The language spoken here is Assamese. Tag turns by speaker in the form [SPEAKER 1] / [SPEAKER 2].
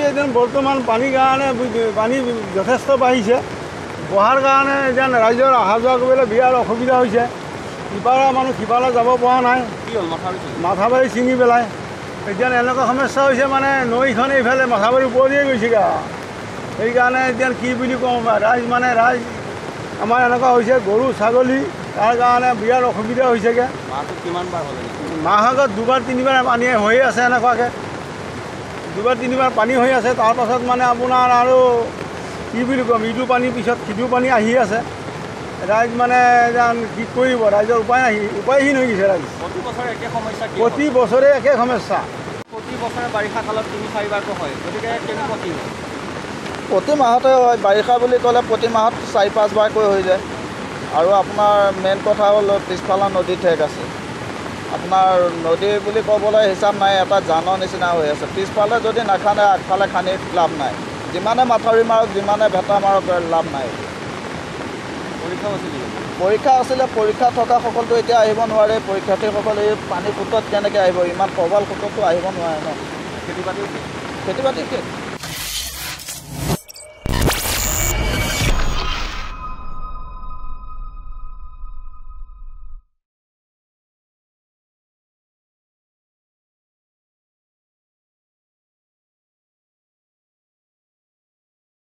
[SPEAKER 1] এতিয়া বৰ্তমান পানীৰ কাৰণে পানী যথেষ্ট বাঢ়িছে বহাৰ কাৰণে এতিয়া ৰাইজৰ অহা যোৱা কৰিবলৈ বিৰাট অসুবিধা হৈছে ইপাৰৰ মানুহ সিপাৰলৈ যাব পৰা নাই
[SPEAKER 2] কি হ'ল
[SPEAKER 1] মাথাবাৰী ছিঙি পেলাই এতিয়া এনেকুৱা সমস্যা হৈছে মানে নৈখন এইফালে মাথাবাৰীৰ ওপৰতেই গৈছেগৈ সেইকাৰণে এতিয়া কি বুলি কওঁ ৰাইজ আমাৰ এনেকুৱা হৈছে গৰু ছাগলী তাৰ কাৰণে বিৰাট অসুবিধা হৈছেগৈ মাহ আগত দুবাৰ তিনিবাৰ পানী হৈয়ে আছে এনেকুৱাকৈ দুবাৰ তিনিবাৰ পানী হৈ আছে তাৰপাছত মানে আপোনাৰ আৰু কি বুলি ক'ম ইটো পানীৰ পিছত সিটো পানী আহি আছে ৰাইজ মানে কি কৰিব ৰাইজৰ উপায়হীন হৈ গৈছে ৰাইজ প্ৰতি বছৰে একে সমস্যা
[SPEAKER 2] প্ৰতি বছৰে বাৰিষা কালত ৩-৪বাৰকৈ হয় গতিকে কেনেকুৱা কি হয়
[SPEAKER 3] প্ৰতি মাহতে হয় বাৰিষা বুলি ক'লে প্ৰতি মাহত ৪-৫বাৰকৈ হৈ যায় আৰু আপোনাৰ মেইন কথা হ'ল পিছফালে নদী ঠেক আছে আপোনাৰ নদী বুলি ক'বলৈ হিচাপ নাই এটা জানৰ নিচিনা হৈ আছে পিছফালে যদি নাখানে আগফালে খানি লাভ নাই যিমানে মাথাউৰি মাৰক যিমানে ভেটা মাৰক লাভ নাই পৰীক্ষা আছিলে পৰীক্ষা থকাসকলতো এতিয়া আহিব নোৱাৰে পৰীক্ষাৰ্থীসকল এই পানী সোঁতত কেনেকৈ আহিব ইমান প্ৰবল সোঁততো আহিব নোৱাৰে ন খেতি বাতি